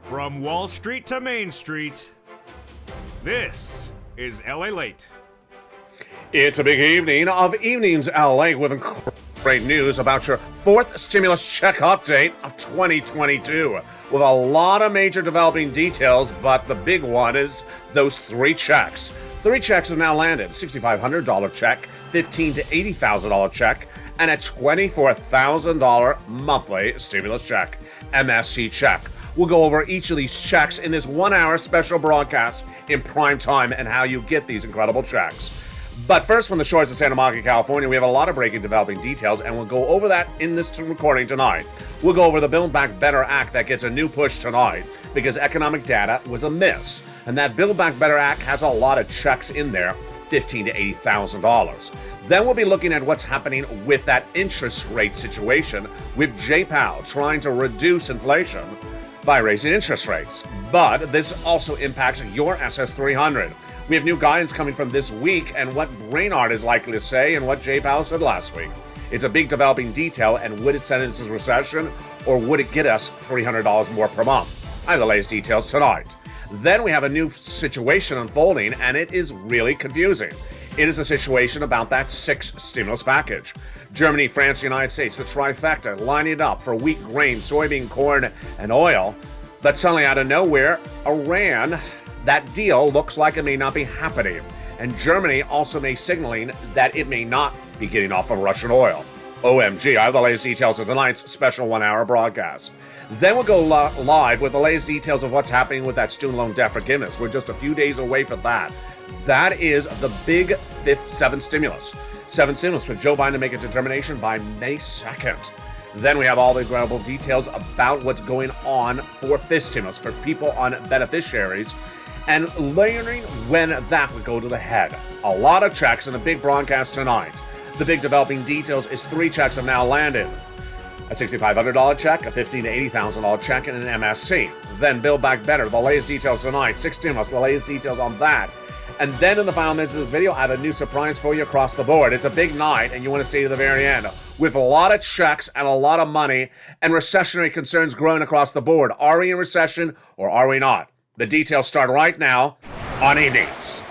From Wall Street to Main Street, this is Lalate. It's a big evening of Evenings LA with great news about your fourth stimulus check update of 2022 with a lot of major developing details, but the big one is those three checks. Three checks have now landed: $6,500 check, $15,000 to $80,000 check, and a $24,000 monthly stimulus check, MSC check. We'll go over each of these checks in this 1 hour special broadcast in prime time and how you get these incredible checks. But first, from the shores of Santa Monica, California, we have a lot of breaking developing details, and we'll go over that in this recording tonight. We'll go over the Build Back Better Act that gets a new push tonight because economic data was a miss. And that Build Back Better Act has a lot of checks in there, $15,000 to $80,000. Then we'll be looking at what's happening with that interest rate situation with J-Powell trying to reduce inflation by raising interest rates. But this also impacts your SS300. We have new guidance coming from this week and what Brainard is likely to say and what J-Powell said last week. It's a big developing detail, and would it send us into recession or would it get us $300 more per month? I have the latest details tonight. Then we have a new situation unfolding, and it is really confusing. It is a situation about that sixth stimulus package. Germany, France, United States, the trifecta, lining up for wheat, grain, soybean, corn, and oil. But suddenly out of nowhere, Iran, that deal looks like it may not be happening. And Germany also may signaling that it may not be getting off of Russian oil. OMG, I have the latest details of tonight's special 1 hour broadcast. Then we'll go live with the latest details of what's happening with that student loan debt forgiveness. We're just a few days away from that. That is the big seventh stimulus. Seventh stimulus for Joe Biden to make a determination by May 2nd. Then we have all the incredible details about what's going on for fifth stimulus for people on beneficiaries and learning when that would go to the head. A lot of checks in a big broadcast tonight. The big developing details is three checks have now landed. A $6,500 check, a $15,000 to $80,000 check, and an MSC. Then Build Back Better, the latest details tonight. Six stimulus, the latest details on that. And then in the final minutes of this video, I have a new surprise for you across the board. It's a big night, and you want to stay to the very end. With a lot of checks and a lot of money and recessionary concerns growing across the board. Are we in recession or are we not? The details start right now on Evenings.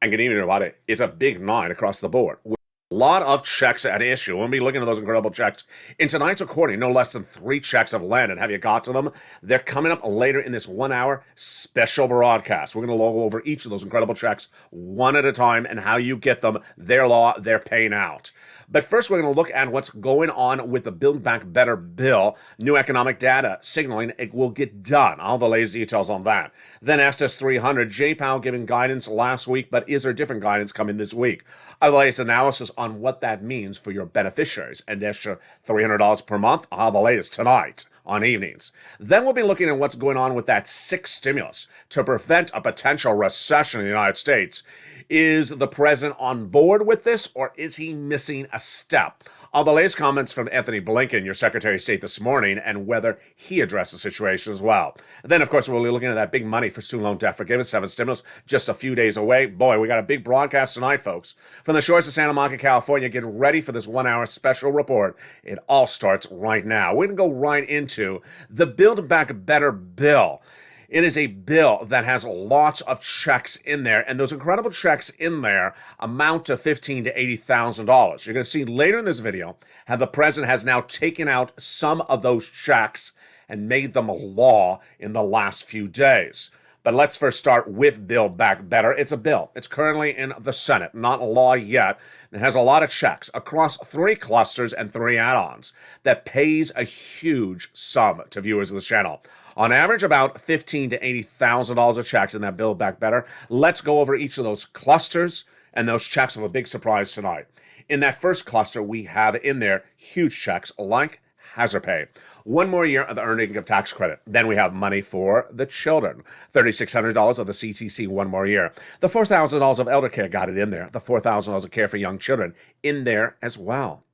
And good evening, everybody. It's a big night across the board. With a lot of checks at issue. We'll be looking at those incredible checks. In tonight's recording, no less than three checks have landed. Have you got to them? They're coming up later in this 1 hour special broadcast. We're going to go over each of those incredible checks one at a time and how you get them, their law, their paying out. But first, we're going to look at what's going on with the Build Back Better bill. New economic data signaling it will get done. All the latest details on that. Then SS300, J-Powell giving guidance last week, but is there different guidance coming this week? The latest analysis on what that means for your beneficiaries. And extra $300 per month. All the latest tonight on Evenings. Then we'll be looking at what's going on with that sixth stimulus to prevent a potential recession in the United States. Is the president on board with this, or is he missing a step? All the latest comments from Anthony Blinken, your Secretary of State, this morning, and whether he addressed the situation as well. And then, of course, we'll be looking at that big money for student loan debt forgiveness, seventh stimulus, just a few days away. Boy, we got a big broadcast tonight, folks. From the shores of Santa Monica, California, get ready for this 1 hour special report. It all starts right now. We're going to go right into the Build Back Better bill. It is a bill that has lots of checks in there, and those incredible checks in there amount to $15,000 to $80,000. You're going to see later in this video how the president has now taken out some of those checks and made them a law in the last few days. But let's first start with Build Back Better. It's a bill. It's currently in the Senate, not a law yet. It has a lot of checks across three clusters and three add-ons that pays a huge sum to viewers of the channel. On average, about $15,000 to $80,000 of checks in that Build Back Better. Let's go over each of those clusters and those checks with a big surprise tonight. In that first cluster, we have in there huge checks like hazard pay. 1 more year of the earned income tax credit. Then we have money for the children. $3,600 of the CTC 1 more year. The $4,000 of elder care got it in there. The $4,000 of care for young children in there as well.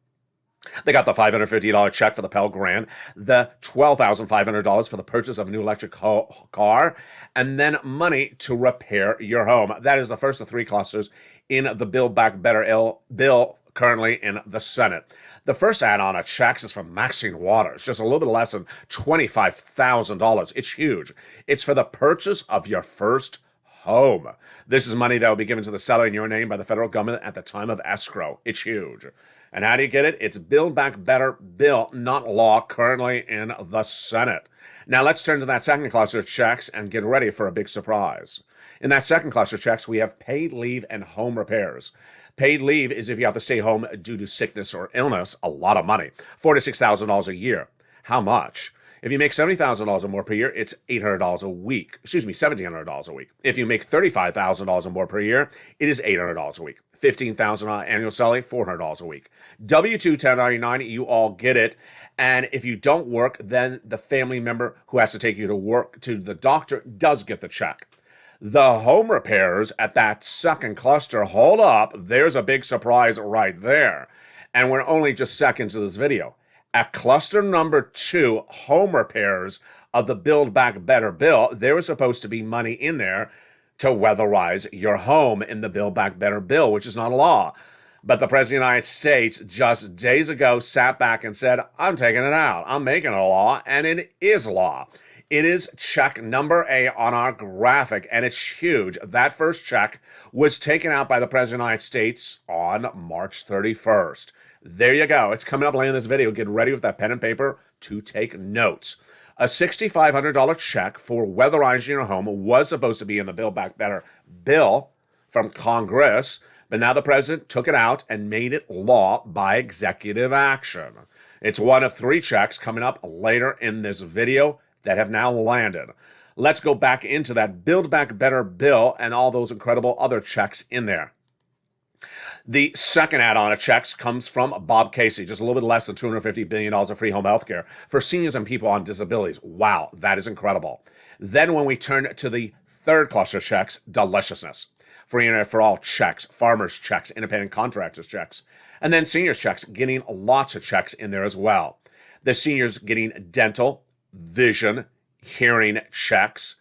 They got the $550 check for the Pell Grant, the $12,500 for the purchase of a new electric car, and then money to repair your home. That is the first of 3 clusters in the Build Back Better bill currently in the Senate. The first add-on of checks is from Maxine Waters, just a little bit less than $25,000. It's huge. It's for the purchase of your first home. This is money that will be given to the seller in your name by the federal government at the time of escrow. It's huge. And how do you get it? It's Build Back Better bill, not law, currently in the Senate. Now let's turn to that second cluster of checks and get ready for a big surprise. In that second cluster of checks, we have paid leave and home repairs. Paid leave is if you have to stay home due to sickness or illness, a lot of money, $4,000 to $6,000 a year. How much? If you make $70,000 or more per year, it's $800 a week. $1,700 a week. If you make $35,000 or more per year, it is $800 a week. $15,000 annual salary, $400 a week. W-2 1099, you all get it. And if you don't work, then the family member who has to take you to work to the doctor does get the check. The home repairs at that second cluster, hold up, there's a big surprise right there. And we're only just seconds of this video. At cluster number 2, home repairs of the Build Back Better bill, there was supposed to be money in there to weatherize your home in the Build Back Better bill, which is not a law. But the President of the United States just days ago sat back and said, I'm taking it out. I'm making it a law, and it is law. It is check number A on our graphic, and it's huge. That first check was taken out by the President of the United States on March 31st. There you go. It's coming up later in this video. Get ready with that pen and paper to take notes. A $6,500 check for weatherizing your home was supposed to be in the Build Back Better bill from Congress, but now the president took it out and made it law by executive action. It's one of 3 checks coming up later in this video that have now landed. Let's go back into that Build Back Better bill and all those incredible other checks in there. The second add-on of checks comes from Bob Casey, just a little bit less than $250 billion of free home health care for seniors and people on disabilities. Wow, that is incredible. Then when we turn to the third cluster of checks, deliciousness. Free internet for all checks, farmers checks, independent contractors checks, and then seniors checks, getting lots of checks in there as well. The seniors getting dental, vision, hearing checks,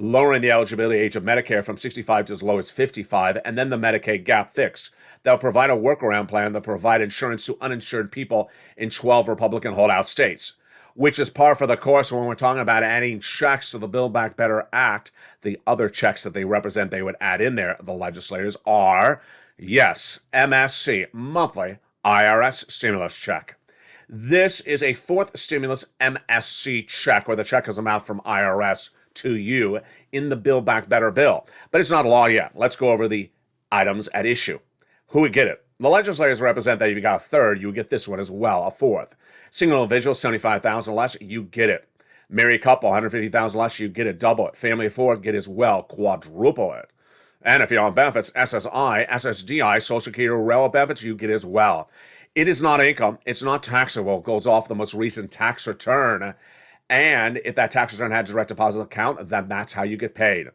lowering the eligibility age of Medicare from 65 to as low as 55, and then the Medicaid gap fix. They'll provide a workaround plan that provide insurance to uninsured people in 12 Republican holdout states, which is par for the course when we're talking about adding checks to the Build Back Better Act. The other checks that they represent, they would add in there, the legislators, are, yes, MSC, monthly IRS stimulus check. This is a 4th stimulus MSC check, where the check is amount from IRS to you in the Build Back Better bill. But it's not a law yet. Let's go over the items at issue. Who would get it? The legislators represent that if you got a 3rd, you would get this one as well, a 4th. Single individual, $75,000 less, you get it. Married couple, $150,000 less, you get it, double it. Family of 4, get it as well, quadruple it. And if you're on benefits, SSI, SSDI, Social Security, railroad benefits, you get it as well. It is not income. It's not taxable. It goes off the most recent tax return. And if that tax return had a direct deposit account, then that's how you get paid.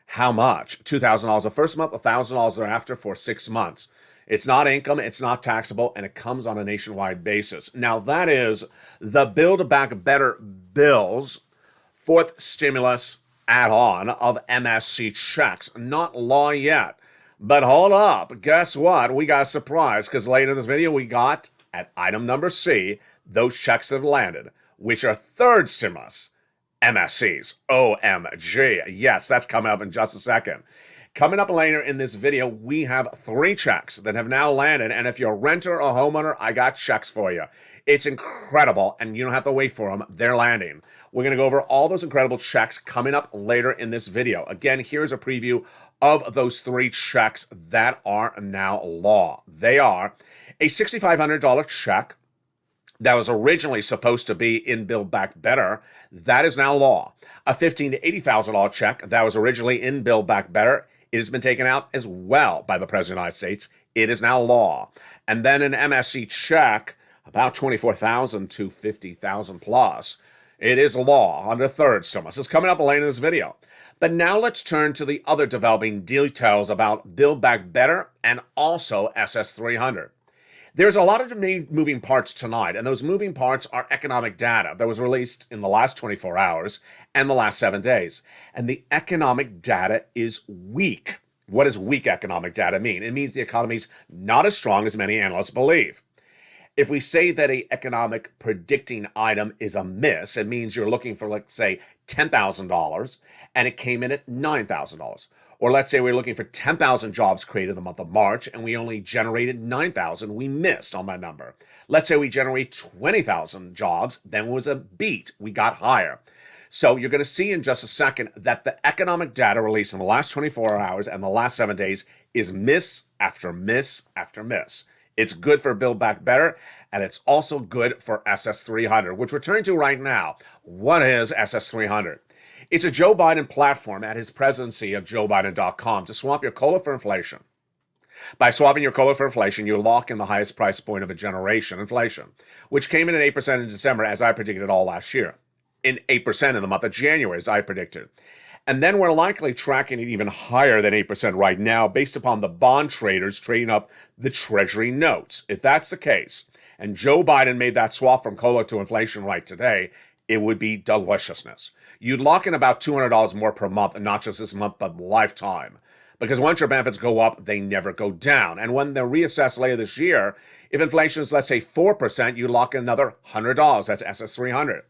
How much? $2,000 the first month, $1,000 thereafter for 6 months. It's not income, it's not taxable, and it comes on a nationwide basis. Now, that is the Build Back Better bill's 4th stimulus add-on of MSC checks. Not law yet. But hold up. Guess what? We got a surprise, because later in this video, we got, at item number C, those checks have landed, which are 3rd stimulus MSCs. OMG. Yes, that's coming up in just a second. Coming up later in this video, we have 3 checks that have now landed, and if you're a renter or homeowner, I got checks for you. It's incredible, and you don't have to wait for them. They're landing. We're going to go over all those incredible checks coming up later in this video. Again, here's a preview of those 3 checks that are now law. They are a $6,500 check that was originally supposed to be in Build Back Better. That is now law. A $15,000 to $80,000 check that was originally in Build Back Better. It has been taken out as well by the President of the United States. It is now law. And then an MSC check about 24,000 to 50,000 plus. It is law under third stimulus. It's coming up later in this video. But now let's turn to the other developing details about Build Back Better and also SS300. There's a lot of moving parts tonight, and those moving parts are economic data that was released in the last 24 hours and the last 7 days. And the economic data is weak. What does weak economic data mean? It means the economy's not as strong as many analysts believe. If we say that an economic predicting item is a miss, it means you're looking for, let's say, $10,000 and it came in at $9,000. Or let's say we're looking for 10,000 jobs created in the month of March and we only generated 9,000. We missed on that number. Let's say we generate 20,000 jobs, then it was a beat. We got higher. So you're going to see in just a second that the economic data released in the last 24 hours and the last 7 days is miss after miss after miss. It's good for Build Back Better, and it's also good for SS300, which we're turning to right now. What is SS300? It's a Joe Biden platform at his presidency of JoeBiden.com to swap your COLA for inflation. By swapping your COLA for inflation, you lock in the highest price point of a generation, inflation, which came in at 8% in December, as I predicted all last year, in 8% in the month of January, as I predicted. And then we're likely tracking it even higher than 8% right now based upon the bond traders trading up the Treasury notes. If that's the case, and Joe Biden made that swap from COLA to inflation right today, it would be deliciousness. You'd lock in about $200 more per month, and not just this month, but lifetime. Because once your benefits go up, they never go down. And when they're reassessed later this year, if inflation is, let's say, 4%, you lock in another $100. That's SS300.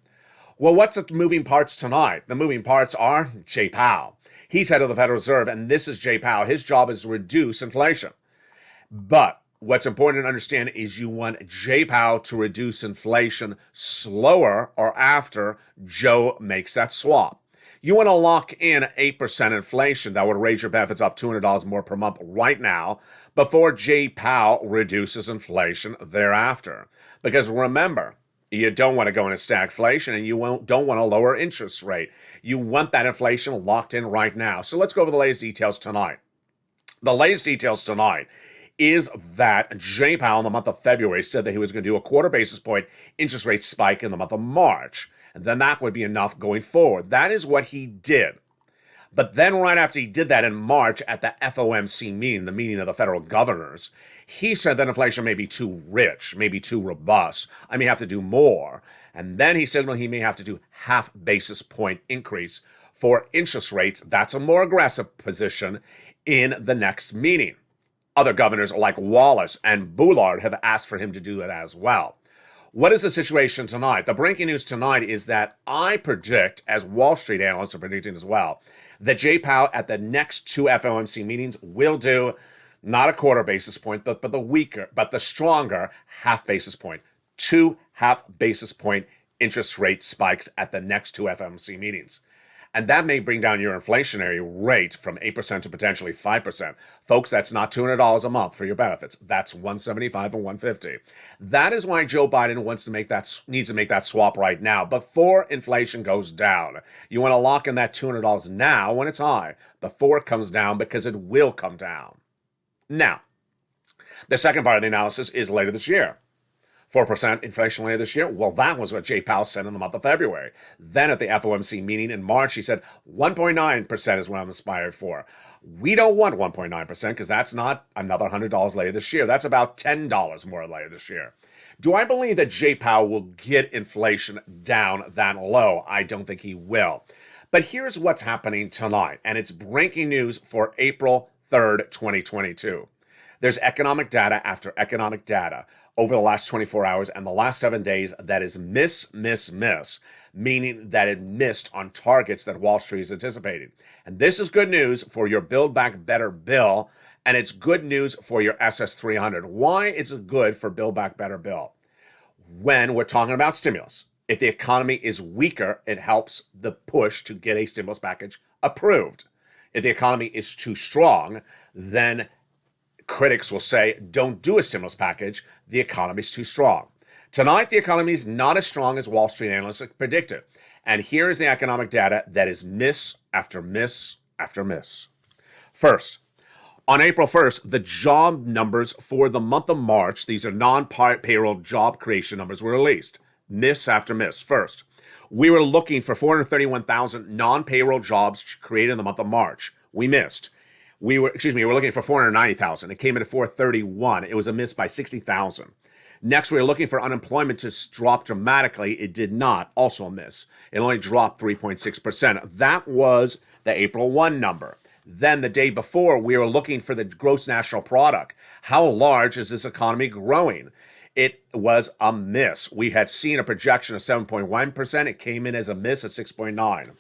Well, what's the moving parts tonight? The moving parts are Jay Powell. He's head of the Federal Reserve, and this is Jay Powell. His job is to reduce inflation. But what's important to understand is you want Jay Powell to reduce inflation slower or after Joe makes that swap. You want to lock in 8% inflation that would raise your benefits up $200 more per month right now before Jay Powell reduces inflation thereafter. Because remember, you don't want to go into stagflation, and you don't want to lower interest rate. You want that inflation locked in right now. So let's go over the latest details tonight. The latest details tonight is that Jay Powell in the month of February said that he was going to do a quarter basis point interest rate spike in the month of March. And then that would be enough going forward. That is what he did. But then right after he did that in March at the FOMC meeting, the meeting of the federal governors, he said that inflation may be too rich, maybe too robust. I may have to do more. And then he said, well, he may have to do half basis point increase for interest rates. That's a more aggressive position in the next meeting. Other governors like Wallace and Bullard have asked for him to do it as well. What is the situation tonight? The breaking news tonight is that I predict, as Wall Street analysts are predicting as well, that Jay Powell at the next two FOMC meetings will do not a quarter basis point, but the stronger half basis point. 2 half basis point interest rate spikes at the next two FOMC meetings. And that may bring down your inflationary rate from 8% to potentially 5%. Folks, that's not $200 a month for your benefits. That's $175 and $150. That is why Joe Biden needs to make that swap right now before inflation goes down. You want to lock in that $200 now when it's high, before it comes down, because it will come down. Now, the second part of the analysis is later this year. 4% inflation later this year? Well, that was what Jay Powell said in the month of February. Then at the FOMC meeting in March, he said 1.9% is what I'm aspired for. We don't want 1.9% because that's not another $100 later this year. That's about $10 more later this year. Do I believe that Jay Powell will get inflation down that low? I don't think he will. But here's what's happening tonight, and it's breaking news for April 3rd, 2022. There's economic data after economic data over the last 24 hours and the last 7 days that is miss, meaning that it missed on targets that Wall Street is anticipating. And this is good news for your Build Back Better bill, and it's good news for your SS300. Why is it good for Build Back Better bill? When we're talking about stimulus, if the economy is weaker, it helps the push to get a stimulus package approved. If the economy is too strong, then critics will say, don't do a stimulus package. The economy's too strong. Tonight, the economy is not as strong as Wall Street analysts predicted. And here is the economic data that is miss after miss after miss. First, On April 1st, the job numbers for the month of March, these are non-payroll job creation numbers, were released. Miss after miss. First, we were looking for 431,000 non-payroll jobs created in the month of March. We missed. We were looking for 490,000. It came in at 431. It was a miss by 60,000. Next, we were looking for unemployment to drop dramatically. It did not. Also a miss. It only dropped 3.6%. That was the April 1 number. Then the day before, we were looking for the gross national product. How large is this economy growing? It was a miss. We had seen a projection of 7.1%. It came in as a miss at 6.9.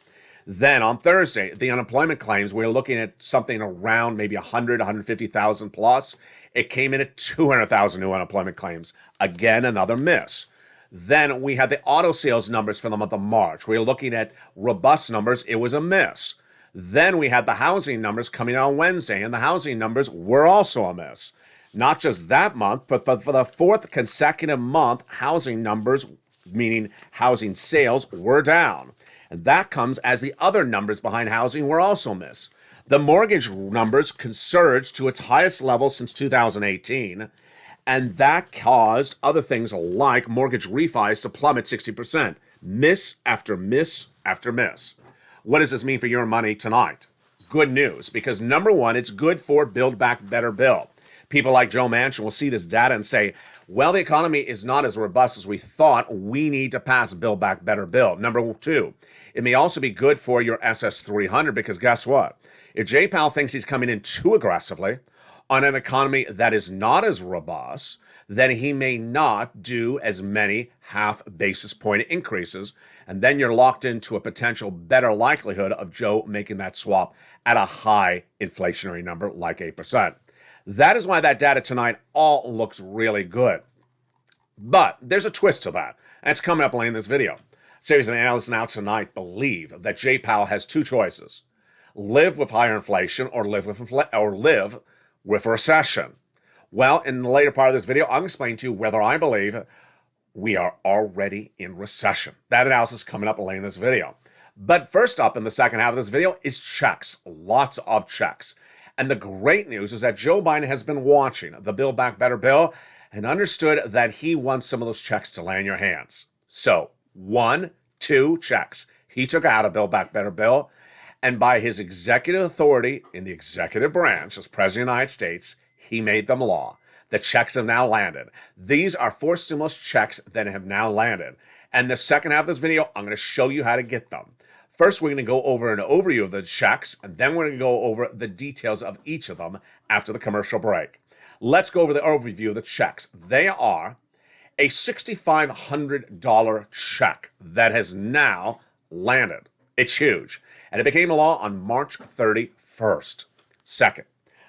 Then on Thursday, the unemployment claims, we were looking at something around maybe 150,000 plus. It came in at 200,000 new unemployment claims. Again, another miss. Then we had the auto sales numbers for the month of March. We were looking at robust numbers. It was a miss. Then we had the housing numbers coming out on Wednesday, and the housing numbers were also a miss. Not just that month, but for the fourth consecutive month, housing numbers, meaning housing sales, were down. And that comes as the other numbers behind housing were also miss. The mortgage numbers surged to its highest level since 2018, and that caused other things like mortgage refis to plummet 60%. Miss after miss after miss. What does this mean for your money tonight? Good news, because number one, it's good for Build Back Better bill. People like Joe Manchin will see this data and say, well, the economy is not as robust as we thought. We need to pass a Build Back Better bill. Number two, it may also be good for your SS300 because guess what? If Jay Powell thinks he's coming in too aggressively on an economy that is not as robust, then he may not do as many half basis point increases. And then you're locked into a potential better likelihood of Joe making that swap at a high inflationary number like 8%. That is why that data tonight all looks really good. But there's a twist to that. And it's coming up later in this video. Series of analysts now tonight believe that Jay Powell has two choices. Live with higher inflation or live with a recession. Well, in the later part of this video, I'll explain to you whether I believe we are already in recession. That analysis is coming up later in this video. But first up in the second half of this video is checks. Lots of checks. And the great news is that Joe Biden has been watching the Build Back Better bill and understood that he wants some of those checks to land in your hands. So 1, 2 checks he took out of Build Back Better bill. And by his executive authority in the executive branch as President of the United States, he made them law. The checks have now landed. These are 4 stimulus checks that have now landed. And the second half of this video, I'm going to show you how to get them. First, we're going to go over an overview of the checks, and then we're going to go over the details of each of them after the commercial break. Let's go over the overview of the checks. They are a $6,500 check that has now landed. It's huge. And it became a law on March 31st. Second,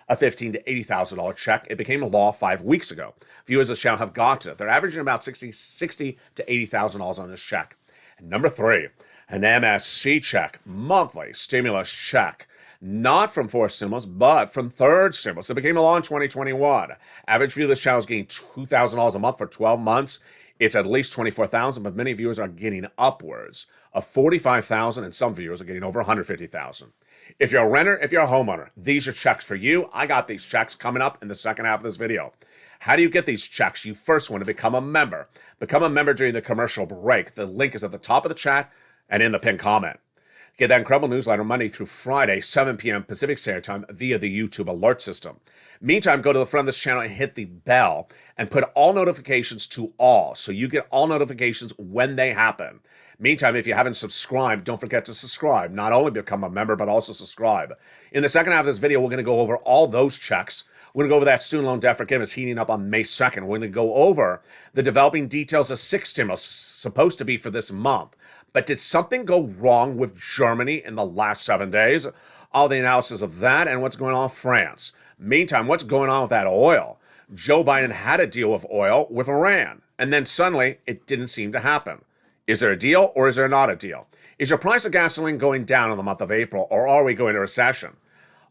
a $15,000 to $80,000 check. It became a law 5 weeks ago. Viewers of the channel have got it. They're averaging about $60,000 to $80,000 on this check. And number 3, an MSC check, monthly stimulus check. Not from fourth stimulus, but from third stimulus. It became a law in 2021. Average view of this channel is getting $2,000 a month for 12 months. It's at least $24,000, but many viewers are getting upwards of $45,000, and some viewers are getting over $150,000. If you're a renter, if you're a homeowner, these are checks for you. I got these checks coming up in the second half of this video. How do you get these checks? You first want to become a member. Become a member during the commercial break. The link is at the top of the chat and in the pinned comment. Get that incredible newsletter Monday through Friday, 7 p.m. Pacific Standard Time via the YouTube alert system. Meantime, go to the front of this channel and hit the bell and put all notifications to all so you get all notifications when they happen. Meantime, if you haven't subscribed, don't forget to subscribe. Not only become a member, but also subscribe. In the second half of this video, we're going to go over all those checks. We're going to go over that student loan debt forgiveness heating up on May 2nd. We're going to go over the developing details of 6 stimulus supposed to be for this month. But did something go wrong with Germany in the last 7 days? All the analysis of that and what's going on in France. Meantime, what's going on with that oil? Joe Biden had a deal with oil with Iran, and then suddenly it didn't seem to happen. Is there a deal or is there not a deal? Is your price of gasoline going down in the month of April, or are we going to recession?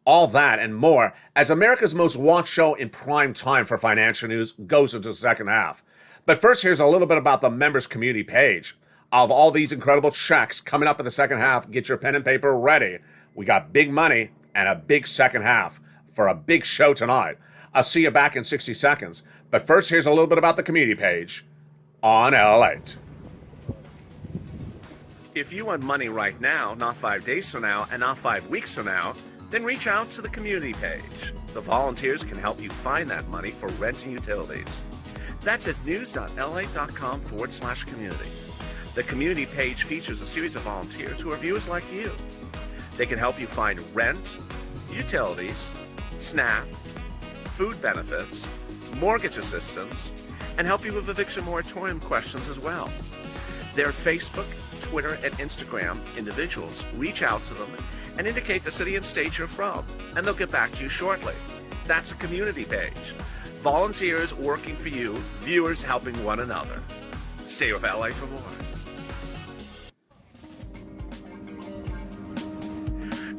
All that and more as America's most watched show in prime time for financial news goes into the second half. But first, here's a little bit about the members community page. Of all these incredible checks coming up in the second half, get your pen and paper ready. We got big money and a big second half for a big show tonight. I'll see you back in 60 seconds. But first, here's a little bit about the community page on Lalate. If you want money right now, not 5 days from now, and not 5 weeks from now, then reach out to the community page. The volunteers can help you find that money for rent and utilities. That's at news.la.com/community. The community page features a series of volunteers who are viewers like you. They can help you find rent, utilities, SNAP, food benefits, mortgage assistance, and help you with eviction moratorium questions as well. Their Facebook, Twitter, and Instagram individuals reach out to them and indicate the city and state you're from, and they'll get back to you shortly. That's a community page. Volunteers working for you, viewers helping one another. Stay with LA for more.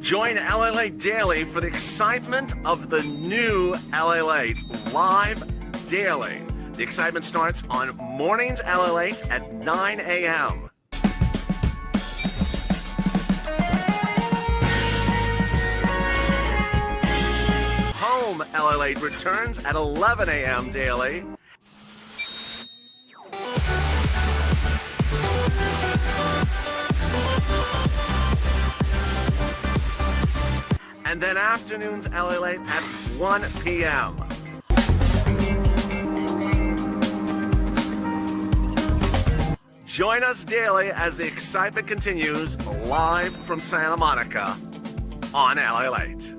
Join Lalate Daily for the excitement of the new Lalate live daily. The excitement starts on mornings Lalate at 9 a.m. Home Lalate returns at 11 a.m. daily. And then afternoons Lalate at 1 p.m. Join us daily as the excitement continues live from Santa Monica on Lalate.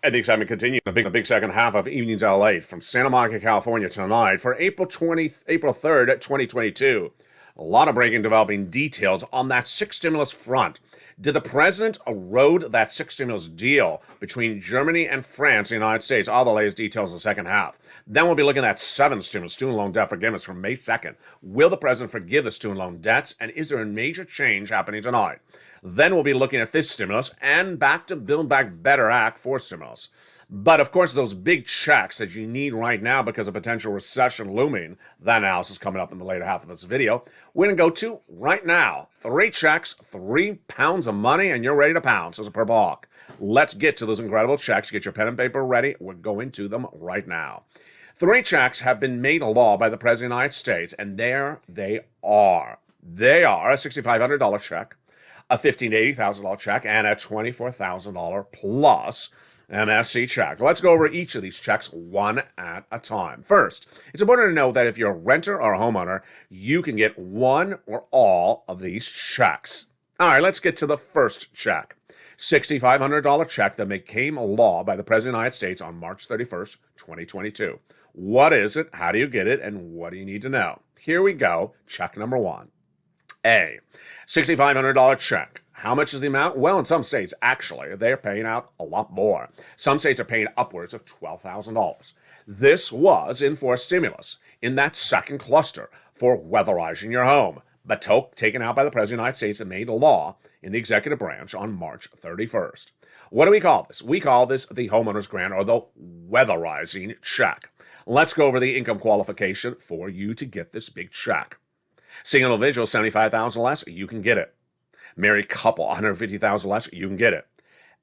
And the excitement continues. The big second half of Evenings Lalate from Santa Monica, California tonight for April 3rd, 2022. A lot of breaking developing details on that sixth stimulus front. Did the president erode that sixth stimulus deal between Germany and France and the United States? All the latest details in the second half. Then we'll be looking at seventh stimulus, student loan debt forgiveness from May 2nd. Will the president forgive the student loan debts? And is there a major change happening tonight? Then we'll be looking at this stimulus and back to Build Back Better Act for stimulus. But of course, those big checks that you need right now because of potential recession looming, that analysis coming up in the later half of this video. We're going to go to right now. 3 checks, 3 pounds of money, and you're ready to pounce as a purple hawk. Let's get to those incredible checks. Get your pen and paper ready. We're going to them right now. 3 checks have been made a law by the President of the United States, and there they are. They are a $6,500 check, a $15,000 to $80,000 check, and a $24,000 plus MSC check. Let's go over each of these checks one at a time. First, it's important to know that if you're a renter or a homeowner, you can get one or all of these checks. All right, let's get to the first check. $6,500 check that became a law by the President of the United States on March 31st, 2022. What is it? How do you get it? And what do you need to know? Here we go. Check number 1. A $6,500 check. How much is the amount? Well, in some states, actually, they're paying out a lot more. Some states are paying upwards of $12,000. This was in for stimulus in that second cluster for weatherizing your home, but taken out by the President of the United States and made a law in the executive branch on March 31st. What do we call this? We call this the homeowner's grant or the weatherizing check. Let's go over the income qualification for you to get this big check. Single individual, $75,000 less, you can get it. Married couple, $150,000 less, you can get it.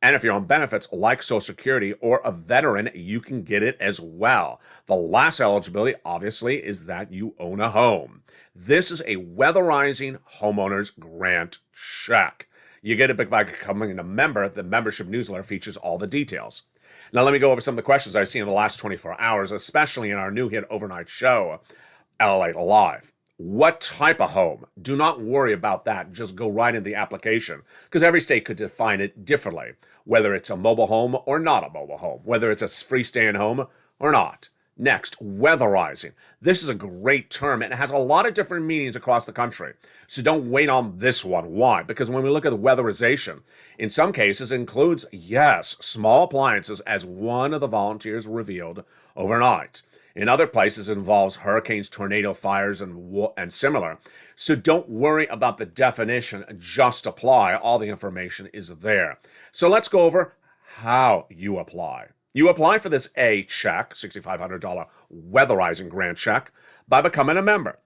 And if you're on benefits like Social Security or a veteran, you can get it as well. The last eligibility, obviously, is that you own a home. This is a weatherizing homeowner's grant check. You get it by becoming a member. The membership newsletter features all the details. Now, let me go over some of the questions I've seen in the last 24 hours, especially in our new hit overnight show, Lalate Live. What type of home? Do not worry about that. Just go right in the application because every state could define it differently, whether it's a mobile home or not a mobile home, whether it's a freestanding home or not. Next, weatherizing. This is a great term and it has a lot of different meanings across the country. So don't wait on this one. Why? Because when we look at the weatherization, in some cases it includes, yes, small appliances as one of the volunteers revealed overnight. In other places, it involves hurricanes, tornado, fires, and similar. So don't worry about the definition. Just apply. All the information is there. So let's go over how you apply. You apply for this A check, $6,500 weatherizing grant check, by becoming a member.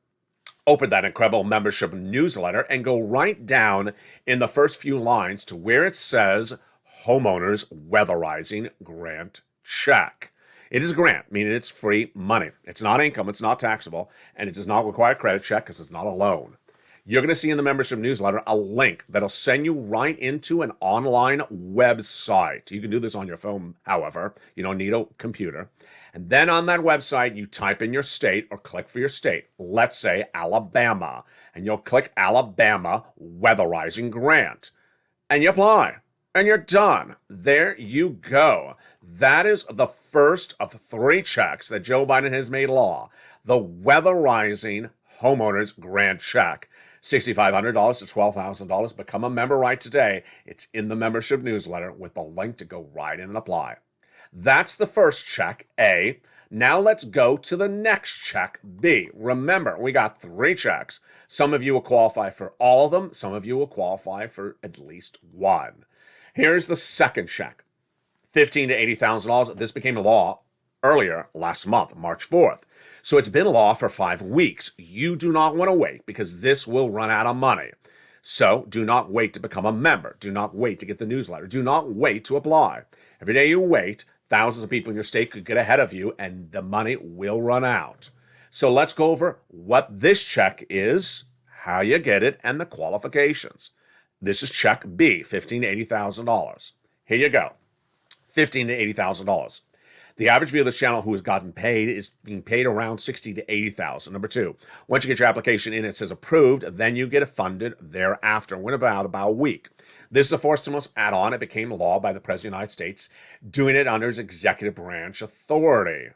Open that incredible membership newsletter and go right down in the first few lines to where it says homeowners weatherizing grant check. It is a grant, meaning it's free money. It's not income, it's not taxable, and it does not require a credit check because it's not a loan. You're going to see in the membership newsletter a link that'll send you right into an online website. You can do this on your phone, however. You don't need a computer. And then on that website, you type in your state or click for your state. Let's say Alabama. And you'll click Alabama Weatherizing Grant. And you apply. And you're done. There you go. That is the first of 3 checks that Joe Biden has made law. The Weatherizing Homeowners Grant Check. $6,500 to $12,000. Become a member right today. It's in the membership newsletter with the link to go right in and apply. That's the first check, A. Now let's go to the next check, B. Remember, we got 3 checks. Some of you will qualify for all of them. Some of you will qualify for at least one. Here's the second check, $15,000 to $80,000. This became a law earlier last month, March 4th. So it's been law for 5 weeks. You do not want to wait because this will run out of money. So do not wait to become a member. Do not wait to get the newsletter. Do not wait to apply. Every day you wait, thousands of people in your state could get ahead of you and the money will run out. So let's go over what this check is, how you get it, and the qualifications. This is check B, $15,000 to $80,000. Here you go. $15,000 to $80,000. The average viewer of this channel who has gotten paid is being paid around $60,000 to $80,000. Number 2, once you get your application in, it says approved, then you get it funded thereafter. Went about a week. This is a fourth stimulus add-on. It became law by the President of the United States, doing it under his executive branch authority.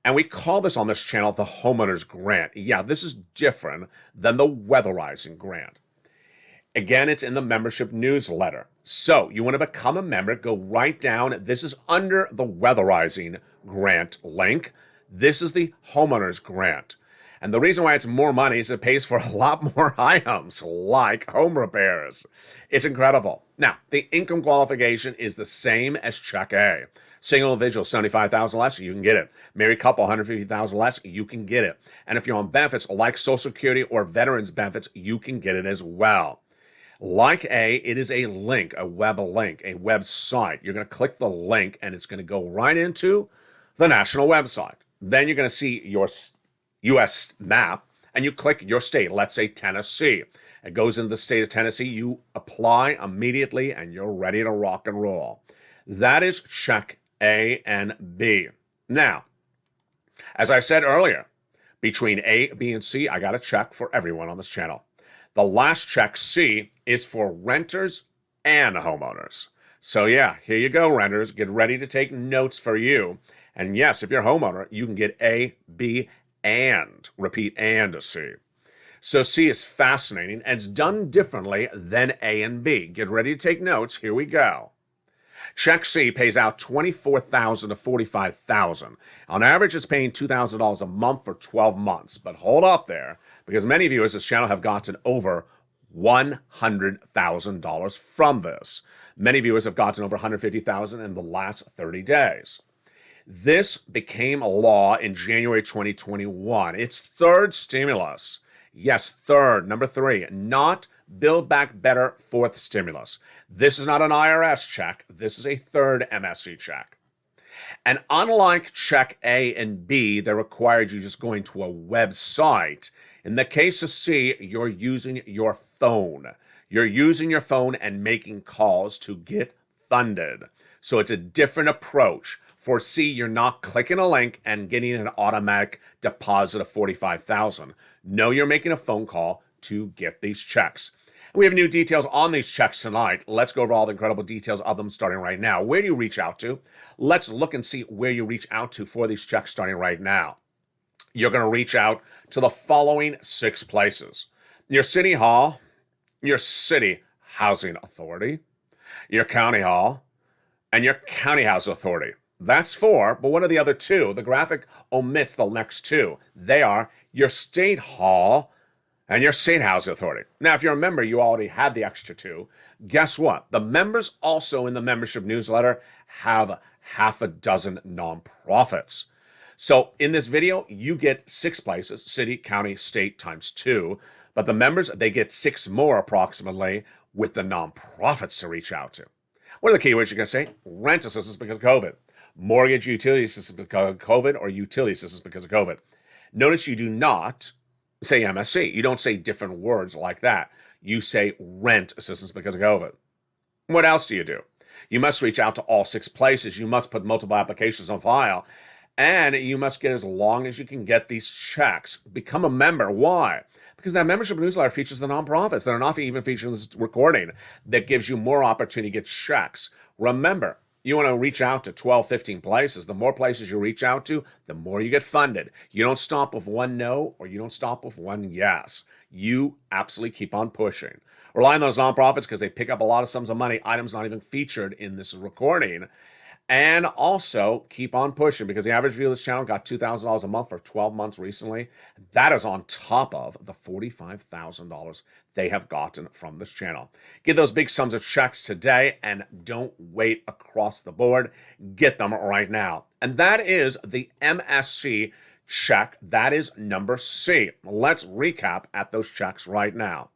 And we call this on this channel the Homeowners Grant. Yeah, this is different than the Weatherizing Grant. Again, it's in the membership newsletter. So you want to become a member, go right down. This is under the Weatherizing Grant link. This is the Homeowners Grant. And the reason why it's more money is it pays for a lot more items, like home repairs. It's incredible. Now, the income qualification is the same as Check A. Single individual, $75,000 less, you can get it. Married couple, $150,000 less, you can get it. And if you're on benefits like Social Security or veterans benefits, you can get it as well. Like A, it is a link, a website. You're going to click the link and it's going to go right into the national website. Then you're going to see your U.S. map and you click your state. Let's say Tennessee. It goes into the state of Tennessee. You apply immediately and you're ready to rock and roll. That is check A and B. Now, as I said earlier, between A, B, and C, I got a check for everyone on this channel. The last check, C, is for renters and homeowners. So yeah, here you go, renters. Get ready to take notes for you. And yes, if you're a homeowner, you can get A, B, and, repeat, and C. So C is fascinating, and it's done differently than A and B. Get ready to take notes. Here we go. Check C pays out $24,000 to $45,000. On average, it's paying $2,000 a month for 12 months. But hold up there, because many viewers of this channel have gotten over $100,000 from this. Many viewers have gotten over $150,000 in the last 30 days. This became a law in January 2021. It's third stimulus. Yes, third. Number 3, not Build Back Better fourth stimulus. This is not an IRS check. This is a third MSC check. And unlike check A and B, that required you just going to a website, in the case of C, you're using your phone. You're using your phone and making calls to get funded. So it's a different approach. For C, you're not clicking a link and getting an automatic deposit of $45,000. No, you're making a phone call to get these checks. We have new details on these checks tonight. Let's go over all the incredible details of them starting right now. Where do you reach out to? Let's look and see where you reach out to for these checks starting right now. You're going to reach out to the following 6 places. Your city hall, your city housing authority, your county hall, and your county housing authority. That's 4, but what are the other 2? The graphic omits the next 2. They are your state hall and your state housing authority. Now, if you're a member, you already had the extra 2. Guess what? The members also in the membership newsletter have half a dozen nonprofits. So in this video, you get 6 places, city, county, state times 2. But the members, they get 6 more approximately with the nonprofits to reach out to. What are the keywords you're going to say? Rent assistance because of COVID. Mortgage utility assistance because of COVID, or utility assistance because of COVID. Notice you do not say MSC. You don't say different words like that. You say rent assistance because of COVID. What else do you do? You must reach out to all 6 places. You must put multiple applications on file. And you must get as long as you can get these checks. Become a member. Why? Because that membership newsletter features the nonprofits that are not even featured in this recording. That gives you more opportunity to get checks. Remember, you want to reach out to 12, 15 places. The more places you reach out to, the more you get funded. You don't stop with one no, or you don't stop with one yes. You absolutely keep on pushing. Rely on those nonprofits because they pick up a lot of sums of money, items not even featured in this recording. And also keep on pushing because the average view of this channel got $2,000 a month for 12 months recently. That is on top of the $45,000 they have gotten from this channel. Get those big sums of checks today and don't wait across the board. Get them right now. And that is the MSC check. That is number C. Let's recap at those checks right now.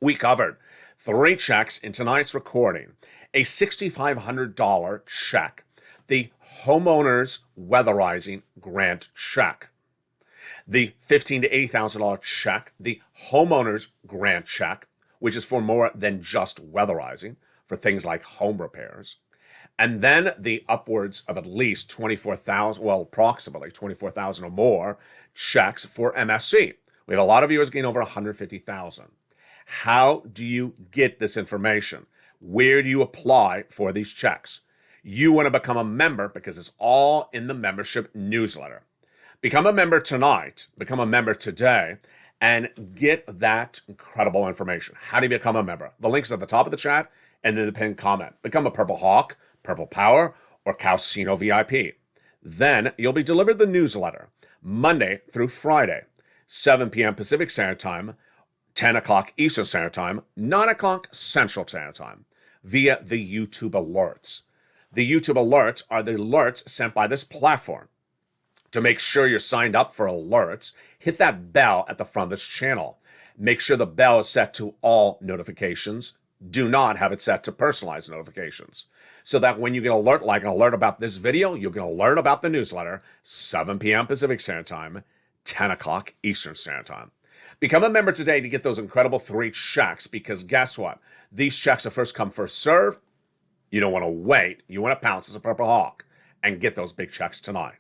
We covered 3 checks in tonight's recording. A $6,500 check, the homeowner's weatherizing grant check. The $15,000 to $80,000 check, the homeowner's grant check, which is for more than just weatherizing, for things like home repairs. And then the upwards of at least 24,000, well, approximately 24,000 or more checks for MSC. We have a lot of viewers getting over 150,000. How do you get this information? Where do you apply for these checks? You want to become a member because it's all in the membership newsletter. Become a member tonight, become a member today, and get that incredible information. How do you become a member? The link's at the top of the chat and in the pinned comment. Become a Purple Hawk, Purple Power, or Calcino VIP. Then you'll be delivered the newsletter Monday through Friday, 7 p.m. Pacific Standard Time, 10 o'clock Eastern Standard Time, 9 o'clock Central Standard Time, via the YouTube alerts. The YouTube alerts are the alerts sent by this platform. To make sure you're signed up for alerts, hit that bell at the front of this channel. Make sure the bell is set to all notifications. Do not have it set to personalized notifications. So that when you get alert, like an alert about this video, you'll get an alert about the newsletter, 7 p.m. Pacific Standard Time, 10 o'clock Eastern Standard Time. Become a member today to get those incredible 3 checks, because guess what? These checks are first come, first serve. You don't want to wait. You want to pounce as a Purple Hawk and get those big checks tonight.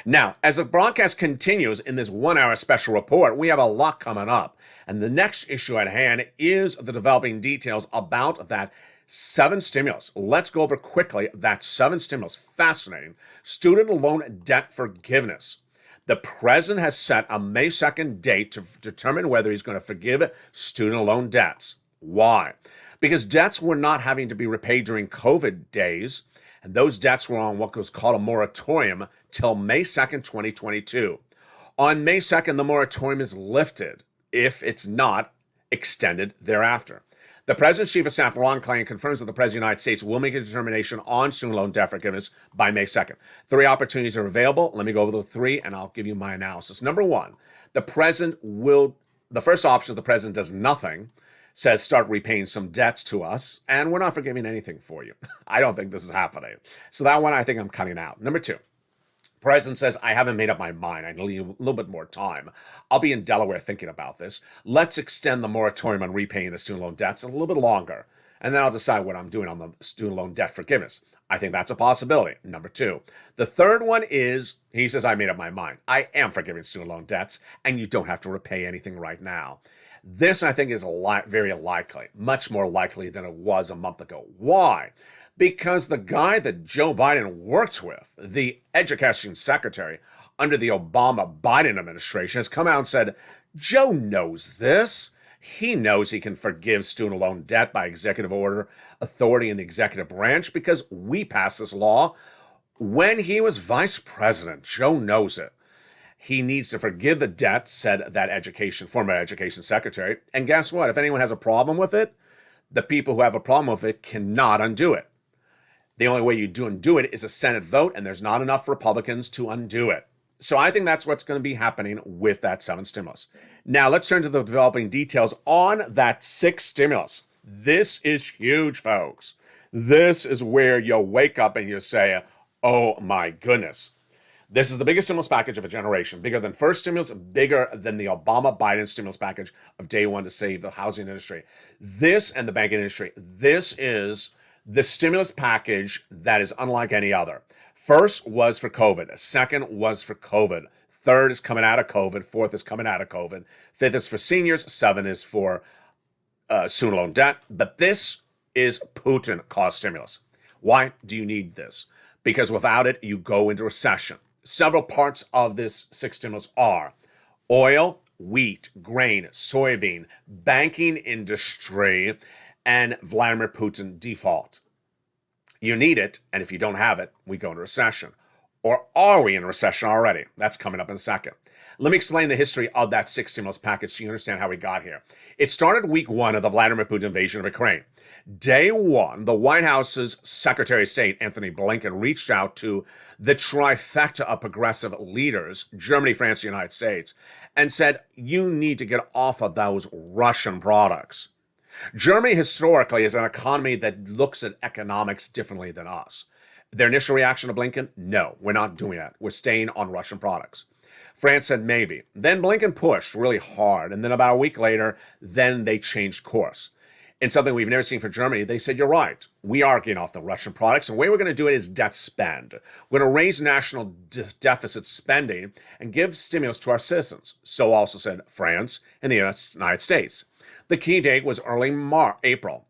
Now, as the broadcast continues in this 1-hour special report, we have a lot coming up. And the next issue at hand is the developing details about that 7 stimulus. Let's go over quickly that 7 stimulus. Fascinating. Student loan debt forgiveness. The president has set a May 2nd date to determine whether he's going to forgive student loan debts. Why? Because debts were not having to be repaid during COVID days, and those debts were on what was called a moratorium till May 2nd, 2022. On May 2nd, the moratorium is lifted if it's not extended thereafter. The President's Chief of Staff, Ron Klain, confirms that the President of the United States will make a determination on student loan debt forgiveness by May 2nd. 3 opportunities are available. Let me go over the 3, and I'll give you my analysis. Number 1, the first option, the President does nothing, says start repaying some debts to us, and we're not forgiving anything for you. I don't think this is happening. So that one I think I'm cutting out. Number 2, President says, I haven't made up my mind. I need a little bit more time. I'll be in Delaware thinking about this. Let's extend the moratorium on repaying the student loan debts a little bit longer, and then I'll decide what I'm doing on the student loan debt forgiveness. I think that's a possibility. Number 2. The third one is, he says, I made up my mind. I am forgiving student loan debts, and you don't have to repay anything right now. This, I think, is very likely, much more likely than it was a month ago. Why? Because the guy that Joe Biden worked with, the education secretary under the Obama-Biden administration, has come out and said, Joe knows this. He knows he can forgive student loan debt by executive order authority in the executive branch because we passed this law when he was vice president. Joe knows it. He needs to forgive the debt, said that former education secretary. And guess what? If anyone has a problem with it, the people who have a problem with it cannot undo it. The only way you undo it is a Senate vote, and there's not enough Republicans to undo it. So I think that's what's going to be happening with that 7 stimulus. Now, let's turn to the developing details on that 6 stimulus. This is huge, folks. This is where you wake up and you say, oh my goodness. This is the biggest stimulus package of a generation, bigger than first stimulus, bigger than the Obama-Biden stimulus package of day one to save the housing industry. This and the banking industry, this is the stimulus package that is unlike any other. First was for COVID. Second was for COVID. Third is coming out of COVID. Fourth is coming out of COVID. Fifth is for seniors. Seven is for student loan debt. But this is Putin-caused stimulus. Why do you need this? Because without it, you go into recession. Several parts of this six stimulus are oil, wheat, grain, soybean, banking industry, and Vladimir Putin default. You need it, and if you don't have it, we go into recession. Or are we in recession already? That's coming up in a second. Let me explain the history of that six stimulus package so you understand how we got here. It started week one of the Vladimir Putin invasion of Ukraine. Day one, the White House's Secretary of State, Anthony Blinken, reached out to the trifecta of progressive leaders, Germany, France, the United States, and said, you need to get off of those Russian products. Germany historically is an economy that looks at economics differently than us. Their initial reaction to Blinken, no, we're not doing that. We're staying on Russian products. France said maybe. Then Blinken pushed really hard, and then about a week later, then they changed course. In something we've never seen for Germany, they said, you're right, we are getting off the Russian products, and the way we're going to do it is debt spend. We're going to raise national deficit spending and give stimulus to our citizens. So also said France and the United States. The key date was early April,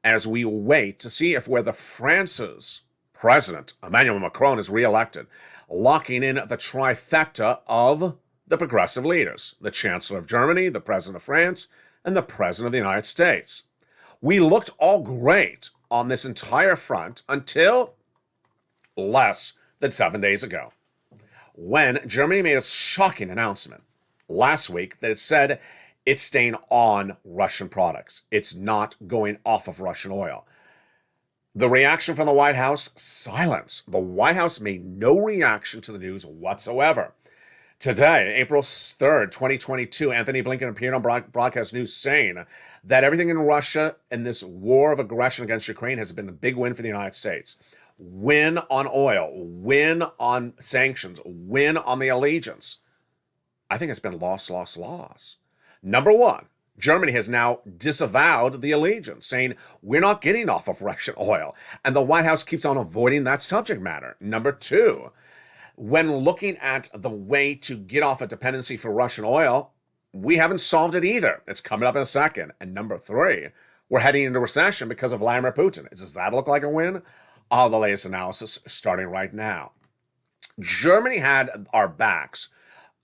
as we wait to see if whether France's President Emmanuel Macron is reelected, locking in the trifecta of the progressive leaders, the Chancellor of Germany, the President of France, and the President of the United States. We looked all great on this entire front until less than 7 days ago, when Germany made a shocking announcement last week that it said it's staying on Russian products. It's not going off of Russian oil. The reaction from the White House, silence. The White House made no reaction to the news whatsoever. Today, April 3rd, 2022, Anthony Blinken appeared on broadcast news saying that everything in Russia and this war of aggression against Ukraine has been a big win for the United States. Win on oil, win on sanctions, win on the allegiance. I think it's been loss. Number one, Germany has now disavowed the allegiance, saying we're not getting off of Russian oil. And the White House keeps on avoiding that subject matter. Number two, when looking at the way to get off a dependency for Russian oil, we haven't solved it either. It's coming up in a second. And number three, we're heading into recession because of Vladimir Putin. Does that look like a win? All the latest analysis starting right now. Germany had our backs.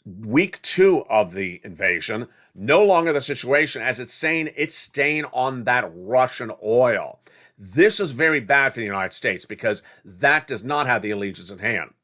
Week two of the invasion, no longer the situation, as it's saying it's staying on that Russian oil. This is very bad for the United States because that does not have the allegiance in hand.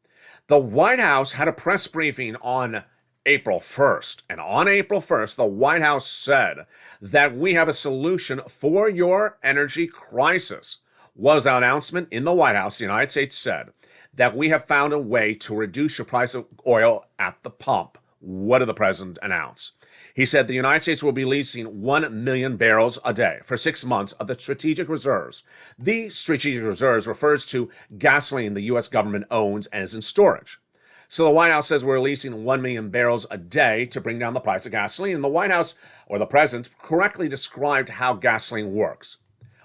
The White House had a press briefing on April 1st, and on April 1st, the White House said that we have a solution for your energy crisis. Was an announcement in the White House, the United States said that we have found a way to reduce your price of oil at the pump. What did the president announce? He said the United States will be leasing 1 million barrels a day for 6 months of the strategic reserves. The strategic reserves refers to gasoline the U.S. government owns and is in storage. So the White House says we're leasing 1 million barrels a day to bring down the price of gasoline. And the White House, or the president, correctly described how gasoline works.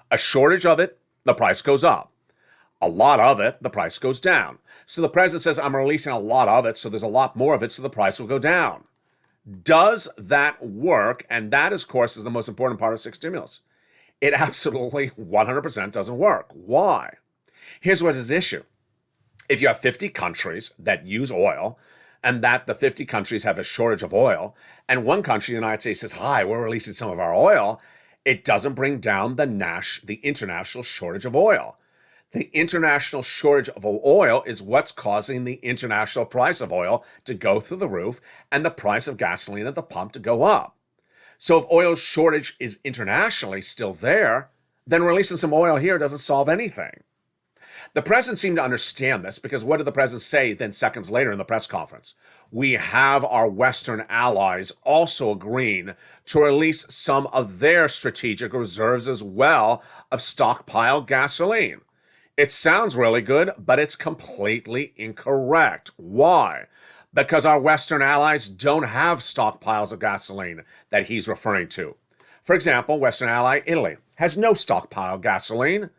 A shortage of it, the price goes up. A lot of it, the price goes down. So the president says, I'm releasing a lot of it, so there's a lot more of it, so the price will go down. Does that work? And that, of course, is the most important part of six stimulus. It absolutely 100% doesn't work. Why? Here's what is the issue. If you have 50 countries that use oil, and that the 50 countries have a shortage of oil, and one country, the United States, says, hi, we're releasing some of our oil, it doesn't bring down the international shortage of oil. The international shortage of oil is what's causing the international price of oil to go through the roof and the price of gasoline at the pump to go up. So if oil shortage is internationally still there, then releasing some oil here doesn't solve anything. The president seemed to understand this because what did the president say then seconds later in the press conference? We have our Western allies also agreeing to release some of their strategic reserves as well of stockpiled gasoline. It sounds really good, but it's completely incorrect. Why? Because our Western allies don't have stockpiles of gasoline that he's referring to. For example, Western ally Italy has no stockpiled gasoline.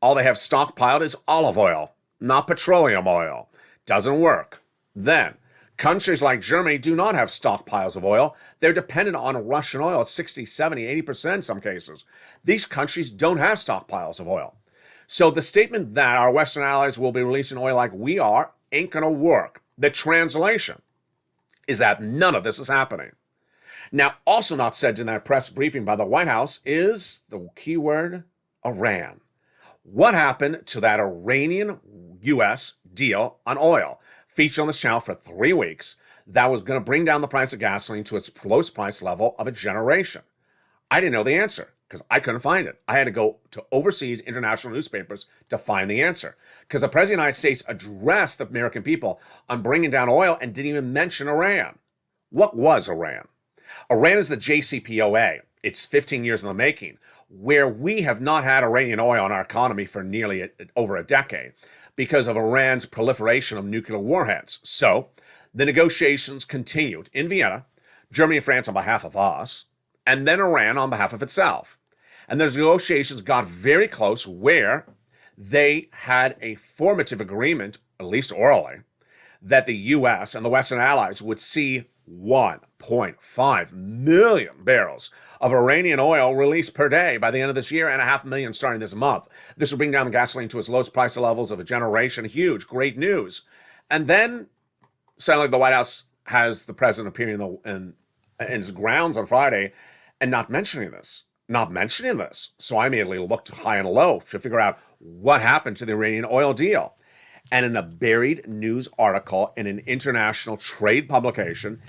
All they have stockpiled is olive oil, not petroleum oil. Doesn't work. Then, countries like Germany do not have stockpiles of oil. They're dependent on Russian oil at 60, 70, 80% in some cases. These countries don't have stockpiles of oil. So the statement that our Western allies will be releasing oil like we are ain't going to work. The translation is that none of this is happening. Now, also not said in that press briefing by the White House is the keyword Iran. What happened to that Iranian-U.S. deal on oil? Featured on the channel for 3 weeks. That was going to bring down the price of gasoline to its lowest price level of a generation. I didn't know the answer because I couldn't find it. I had to go to overseas international newspapers to find the answer because the President of the United States addressed the American people on bringing down oil and didn't even mention Iran. What was Iran? Iran is the JCPOA. It's 15 years in the making, where we have not had Iranian oil in our economy for nearly over a decade because of Iran's proliferation of nuclear warheads. So the negotiations continued in Vienna, Germany and France on behalf of us, and then Iran on behalf of itself. And those negotiations got very close where they had a formative agreement, at least orally, that the U.S. and the Western allies would see 1.5 million barrels of Iranian oil released per day by the end of this year and 500,000 starting this month. This will bring down the gasoline to its lowest price levels of a generation. Huge, great news. And then suddenly the White House has the president appearing in his grounds on Friday and not mentioning this. So I immediately looked high and low to figure out what happened to the Iranian oil deal. And in a buried news article in an international trade publication,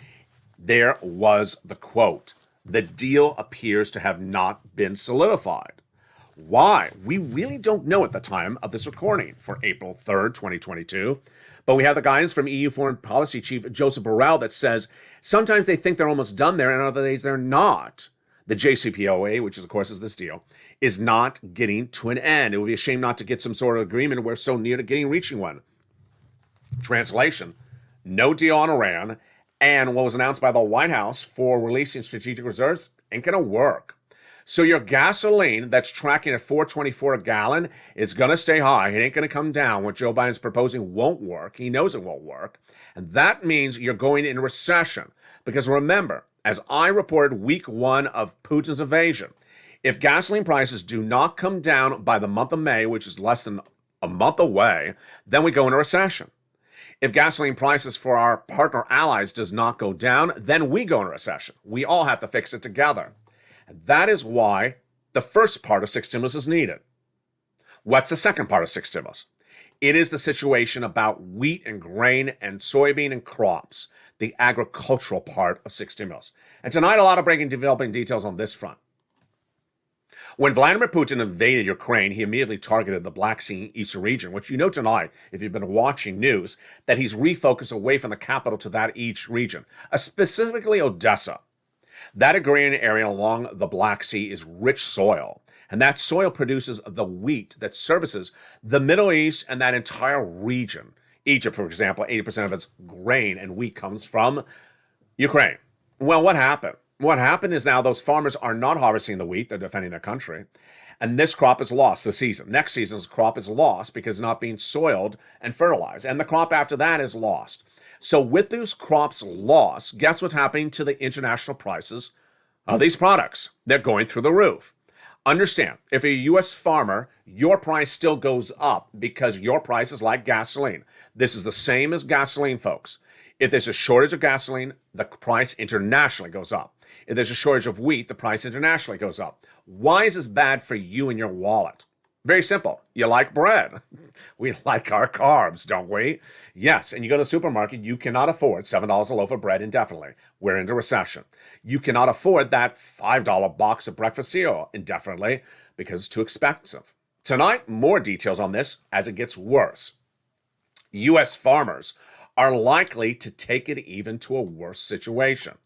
there was the quote, "The deal appears to have not been solidified." Why? We really don't know at the time of this recording for April 3rd, 2022. But we have the guidance from EU Foreign Policy Chief Joseph Borrell that says sometimes they think they're almost done there and other days they're not. The JCPOA, which is, of course is this deal, is not getting to an end. It would be a shame not to get some sort of agreement. We're so near to reaching one. Translation, no deal on Iran, and what was announced by the White House for releasing strategic reserves ain't going to work. So your gasoline that's tracking at $4.24 a gallon is going to stay high. It ain't going to come down. What Joe Biden's proposing won't work. He knows it won't work. And that means you're going into recession. Because remember, as I reported week 1 of Putin's invasion, if gasoline prices do not come down by the month of May, which is less than a month away, then we go into recession. If gasoline prices for our partner allies does not go down, then we go into recession. We all have to fix it together. And that is why the first part of 6 stimulus is needed. What's the second part of 6 stimulus? It is the situation about wheat and grain and soybean and crops, the agricultural part of 6 stimulus. And tonight, a lot of developing details on this front. When Vladimir Putin invaded Ukraine, he immediately targeted the Black Sea eastern region, which you know tonight, if you've been watching news, that he's refocused away from the capital to that each region, specifically Odessa. That agrarian area along the Black Sea is rich soil, and that soil produces the wheat that services the Middle East and that entire region. Egypt, for example, 80% of its grain and wheat comes from Ukraine. Well, what happened? What happened is now those farmers are not harvesting the wheat. They're defending their country. And this crop is lost this season. Next season's crop is lost because it's not being soiled and fertilized. And the crop after that is lost. So with those crops lost, guess what's happening to the international prices of these products? They're going through the roof. Understand, if you're a U.S. farmer, your price still goes up because your price is like gasoline. This is the same as gasoline, folks. If there's a shortage of gasoline, the price internationally goes up. If there's a shortage of wheat, the price internationally goes up. Why is this bad for you and your wallet? Very simple. You like bread. We like our carbs, don't we? Yes, and you go to the supermarket, you cannot afford $7 a loaf of bread indefinitely. We're into recession. You cannot afford that $5 box of breakfast cereal indefinitely because it's too expensive. Tonight, more details on this as it gets worse. U.S. farmers are likely to take it even to a worse situation.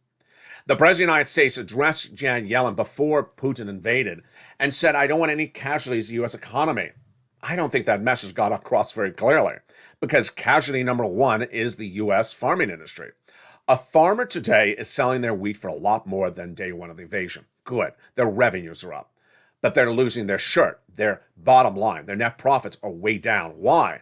The President of the United States addressed Janet Yellen before Putin invaded and said, I don't want any casualties in the U.S. economy. I don't think that message got across very clearly because casualty number one is the U.S. farming industry. A farmer today is selling their wheat for a lot more than day one of the invasion. Good. Their revenues are up, but they're losing their shirt, their bottom line, their net profits are way down. Why?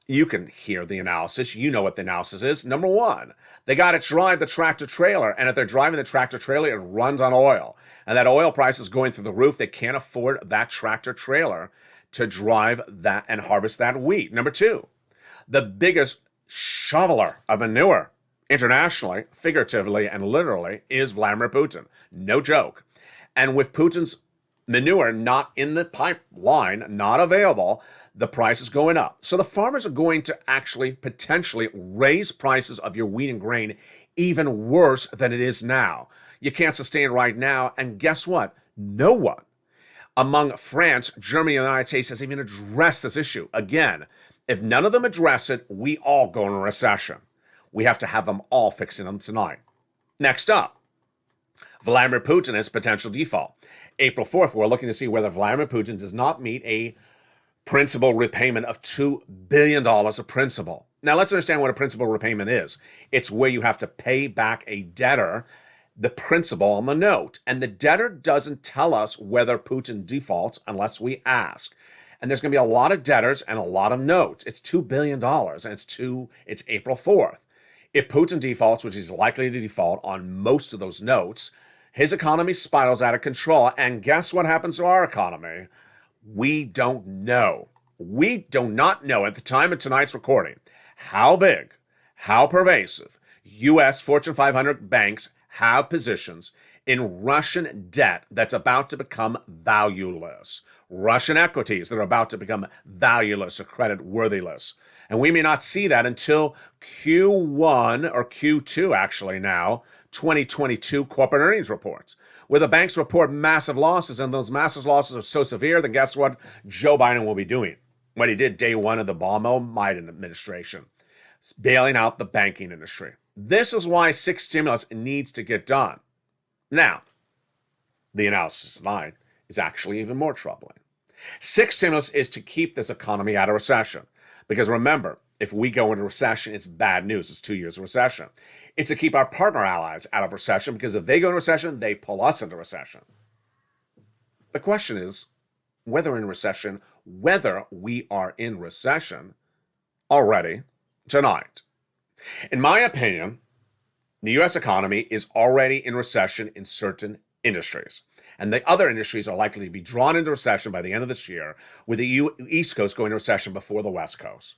You can hear the analysis. You know what the analysis is. Number one, they got to drive the tractor trailer. And if they're driving the tractor trailer, it runs on oil. And that oil price is going through the roof. They can't afford that tractor trailer to drive that and harvest that wheat. Number two, the biggest shoveler of manure internationally, figuratively and literally, is Vladimir Putin. No joke. And with Putin's manure not in the pipeline, not available, the price is going up. So the farmers are going to actually potentially raise prices of your wheat and grain even worse than it is now. You can't sustain it right now. And guess what? No one among France, Germany, and the United States has even addressed this issue. Again, if none of them address it, we all go into recession. We have to have them all fixing them tonight. Next up, Vladimir Putin is potential default. April 4th, we're looking to see whether Vladimir Putin does not meet a principal repayment of $2 billion of principal. Now, let's understand what a principal repayment is. It's where you have to pay back a debtor the principal on the note. And the debtor doesn't tell us whether Putin defaults unless we ask. And there's going to be a lot of debtors and a lot of notes. It's $2 billion, and it's April 4th. If Putin defaults, which he's likely to default on most of those notes, his economy spirals out of control. And guess what happens to our economy? We don't know. We do not know at the time of tonight's recording how big, how pervasive U.S. Fortune 500 banks have positions in Russian debt that's about to become valueless. Russian equities that are about to become valueless or credit worthless. And we may not see that until Q1 or Q2 actually now, 2022 corporate earnings reports, where the banks report massive losses, and those massive losses are so severe that guess what Joe Biden will be doing? What he did day one of the Biden administration, bailing out the banking industry. This is why 6 stimulus needs to get done. Now, the analysis tonight is actually even more troubling. 6 stimulus is to keep this economy out of recession. Because remember, if we go into recession, it's bad news. It's 2 years of recession. It's to keep our partner allies out of recession, because if they go into recession, they pull us into recession. The question is whether we are in recession already tonight. In my opinion, the U.S. economy is already in recession in certain industries. And the other industries are likely to be drawn into recession by the end of this year, with the East Coast going into recession before the West Coast.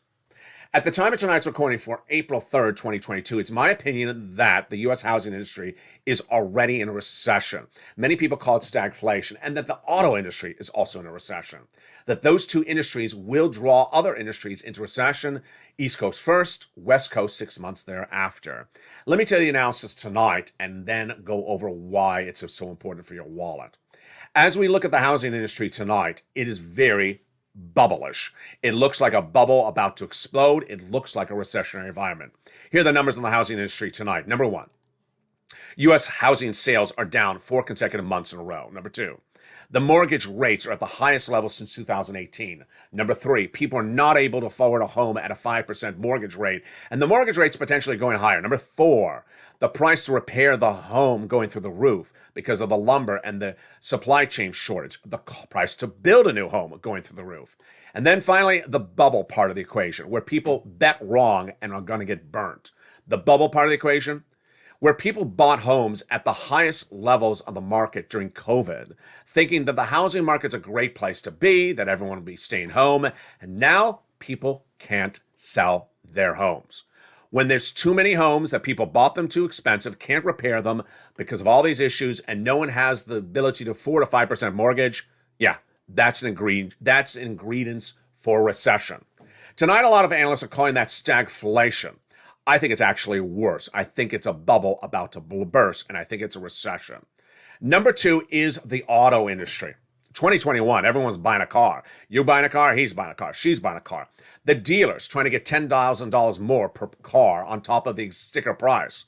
At the time of tonight's recording for April 3rd, 2022, it's my opinion that the U.S. housing industry is already in a recession. Many people call it stagflation, and that the auto industry is also in a recession. That those two industries will draw other industries into recession, East Coast first, West Coast 6 months thereafter. Let me tell you the analysis tonight and then go over why it's so important for your wallet. As we look at the housing industry tonight, it is very bubblish. It looks like a bubble about to explode. It looks like a recessionary environment. Here are the numbers in the housing industry tonight. Number one, U.S. housing sales are down 4 consecutive months in a row. Number two, the mortgage rates are at the highest level since 2018. Number three, people are not able to afford a home at a 5% mortgage rate, and the mortgage rate's potentially going higher. Number four, the price to repair the home going through the roof because of the lumber and the supply chain shortage. The price to build a new home going through the roof. And then finally, the bubble part of the equation, where people bet wrong and are going to get burnt. The bubble part of the equation, where people bought homes at the highest levels of the market during COVID, thinking that the housing market's a great place to be, that everyone will be staying home, and now people can't sell their homes. When there's too many homes that people bought them too expensive, can't repair them because of all these issues, and no one has the ability to afford a 5% mortgage, yeah, that's an ingredients for recession. Tonight, a lot of analysts are calling that stagflation. I think it's actually worse. I think it's a bubble about to burst, and I think it's a recession. Number two is the auto industry. 2021, everyone's buying a car. You're buying a car, he's buying a car, she's buying a car. The dealer's trying to get $10,000 more per car on top of the sticker price.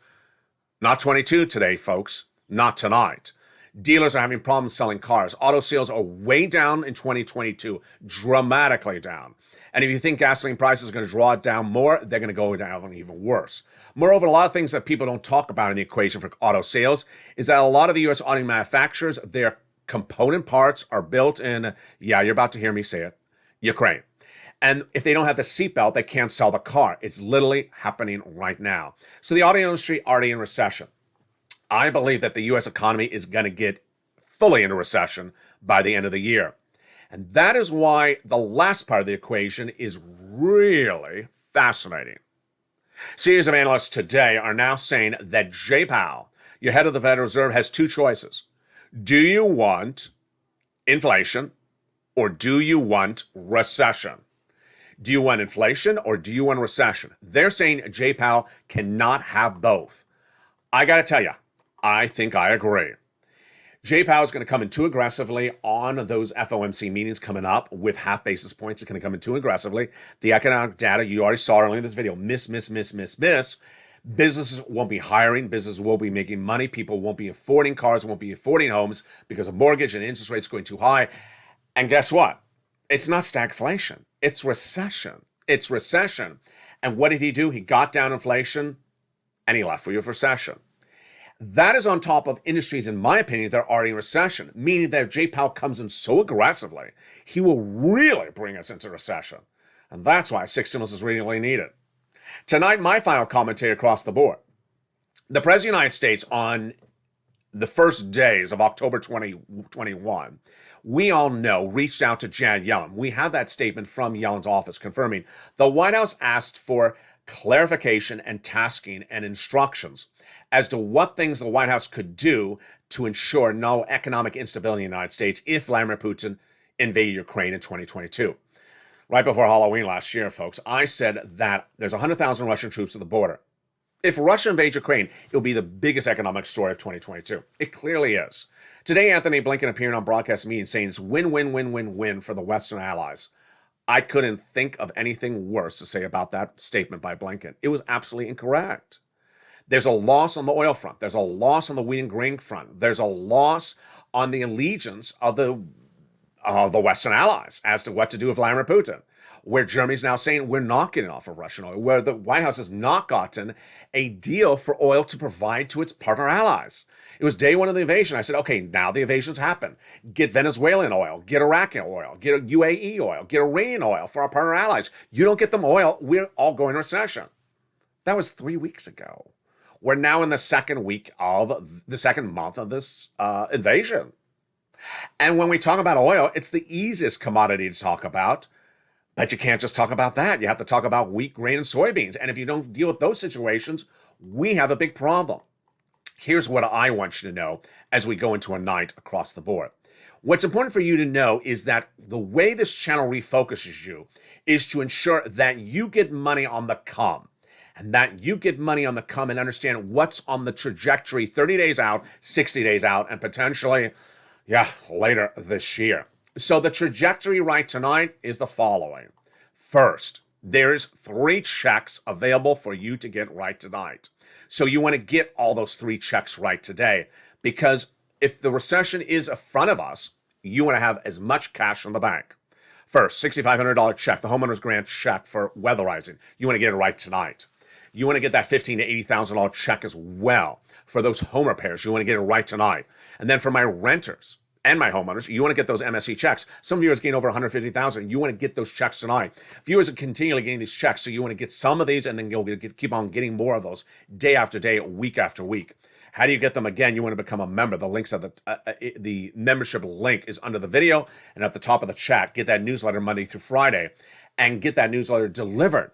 Not 22 today, folks. Not tonight. Dealers are having problems selling cars. Auto sales are way down in 2022, dramatically down. And if you think gasoline prices are going to draw it down more, they're going to go down even worse. Moreover, a lot of things that people don't talk about in the equation for auto sales is that a lot of the U.S. auto manufacturers, their component parts are built in, yeah, you're about to hear me say it, Ukraine. And if they don't have the seatbelt, they can't sell the car. It's literally happening right now. So the auto industry already in recession. I believe that the U.S. economy is going to get fully into recession by the end of the year. And that is why the last part of the equation is really fascinating. Series of analysts today are now saying that Jay Powell, your head of the Federal Reserve, has two choices. Do you want inflation or do you want recession? Do you want inflation or do you want recession? They're saying Jay Powell cannot have both. I got to tell you, I think I agree. Jay Powell is going to come in too aggressively on those FOMC meetings coming up with half basis points. It's going to come in too aggressively. The economic data, you already saw earlier in this video, miss. Businesses won't be hiring. Businesses won't be making money. People won't be affording cars, won't be affording homes because of mortgage and interest rates going too high. And guess what? It's not stagflation. It's recession. It's recession. And what did he do? He got down inflation and he left with recession. That is on top of industries, in my opinion, that are already in recession, meaning that if Jay Powell comes in so aggressively, he will really bring us into recession. And that's why 6 stimulus is really needed. Tonight, my final commentary across the board. The President of the United States on the first days of October 2021, we all know, reached out to Janet Yellen. We have that statement from Yellen's office confirming the White House asked for clarification and tasking and instructions as to what things the White House could do to ensure no economic instability in the United States if Vladimir Putin invaded Ukraine in 2022. Right before Halloween last year, folks, I said that there's 100,000 Russian troops at the border. If Russia invades Ukraine, it'll be the biggest economic story of 2022. It clearly is. Today, Anthony Blinken appeared on broadcast media saying it's win for the Western allies. I couldn't think of anything worse to say about that statement by Blinken. It was absolutely incorrect. There's a loss on the oil front. There's a loss on the wheat and grain front. There's a loss on the allegiance of the Western allies as to what to do with Vladimir Putin, where Germany's now saying we're not getting off of Russian oil, where the White House has not gotten a deal for oil to provide to its partner allies. It was day one of the invasion. I said, okay, now the invasion's happened. Get Venezuelan oil, get Iraqi oil, get UAE oil, get Iranian oil for our partner allies. You don't get them oil, we're all going to recession. That was 3 weeks ago. We're now in the second month of this invasion. And when we talk about oil, it's the easiest commodity to talk about. But you can't just talk about that. You have to talk about wheat, grain, and soybeans. And if you don't deal with those situations, we have a big problem. Here's what I want you to know as we go into a night across the board. What's important for you to know is that the way this channel refocuses you is to ensure that you get money on the come. And that you get money on the come and understand what's on the trajectory 30 days out, 60 days out, and potentially, later this year. So the trajectory right tonight is the following. First, there's 3 checks available for you to get right tonight. So you want to get all those 3 checks right today, because if the recession is in front of us, you want to have as much cash in the bank. First, $6,500 check, the homeowner's grant check for weatherizing. You want to get it right tonight. You want to get that $15,000 to $80,000 check as well for those home repairs. You want to get it right tonight. And then for my renters and my homeowners, you want to get those MSE checks. Some viewers gain over $150,000. You want to get those checks tonight. Viewers are continually getting these checks, so you want to get some of these and then keep on getting more of those day after day, week after week. How do you get them? Again, you want to become a member. The links at the membership link is under the video and at the top of the chat. Get that newsletter Monday through Friday and get that newsletter delivered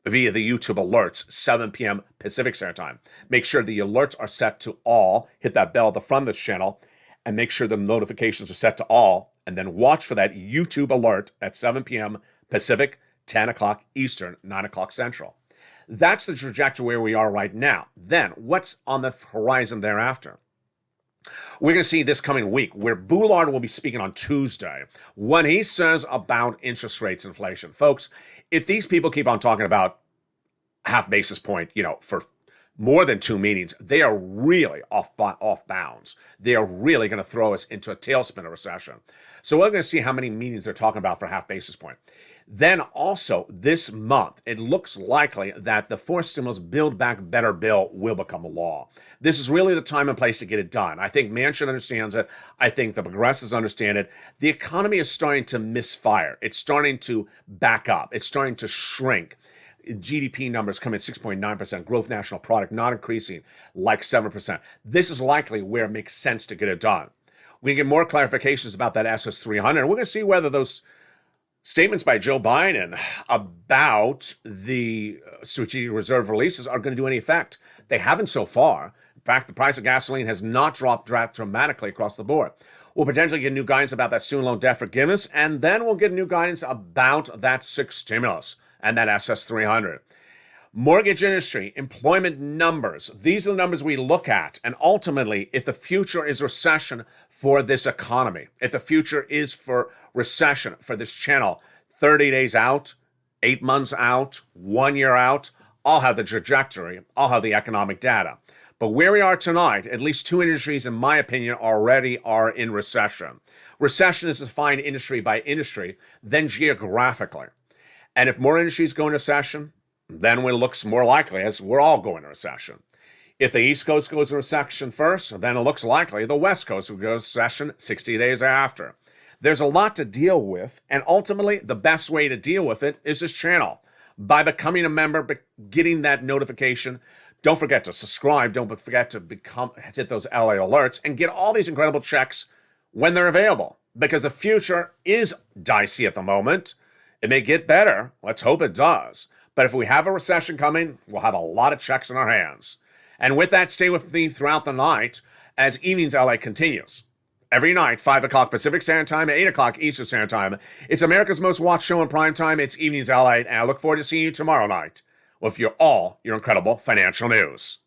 via the YouTube alerts, 7 p.m. Pacific Standard Time. Make sure the alerts are set to all. Hit that bell at the front of this channel and make sure the notifications are set to all. And then watch for that YouTube alert at 7 p.m. Pacific, 10 o'clock Eastern, 9 o'clock Central. That's the trajectory where we are right now. Then, what's on the horizon thereafter? We're going to see this coming week where Bullard will be speaking on Tuesday when he says about interest rates, inflation. Folks, if these people keep on talking about half basis point, for more than 2 meetings, they are really off bounds. They are really going to throw us into a tailspin of recession. So we're going to see how many meetings they're talking about for half basis point. Then also this month, it looks likely that the fourth stimulus Build Back Better bill will become a law. This is really the time and place to get it done. I think Manchin understands it. I think the progressives understand it. The economy is starting to misfire. It's starting to back up. It's starting to shrink. GDP numbers come in 6.9%, growth national product not increasing like 7%. This is likely where it makes sense to get it done. We can get more clarifications about that SS300. We're going to see whether those statements by Joe Biden about the strategic reserve releases are going to do any effect. They haven't so far. In fact, the price of gasoline has not dropped dramatically across the board. We'll potentially get new guidance about that student loan debt forgiveness, and then we'll get new guidance about that sixth stimulus and that SS300. Mortgage industry, employment numbers. These are the numbers we look at. And ultimately, if the future is recession for this economy, if the future is for recession for this channel, 30 days out, 8 months out, 1 year out, I'll have the trajectory, I'll have the economic data. But where we are tonight, at least 2 industries, in my opinion, already are in recession. Recession is defined industry by industry, then geographically. And if more industries go into recession, then it looks more likely as we're all going into recession. If the East Coast goes into recession first, then it looks likely the West Coast will go into recession 60 days after. There's a lot to deal with, and ultimately, the best way to deal with it is this channel. By becoming a member, getting that notification. Don't forget to subscribe. Don't forget to hit those LA alerts and get all these incredible checks when they're available, because the future is dicey at the moment. It may get better. Let's hope it does. But if we have a recession coming, we'll have a lot of checks in our hands. And with that, stay with me throughout the night as Evenings LA continues. Every night, 5 o'clock Pacific Standard Time, 8 o'clock Eastern Standard Time. It's America's most watched show in prime time. It's Evenings LA, and I look forward to seeing you tomorrow night with your incredible financial news.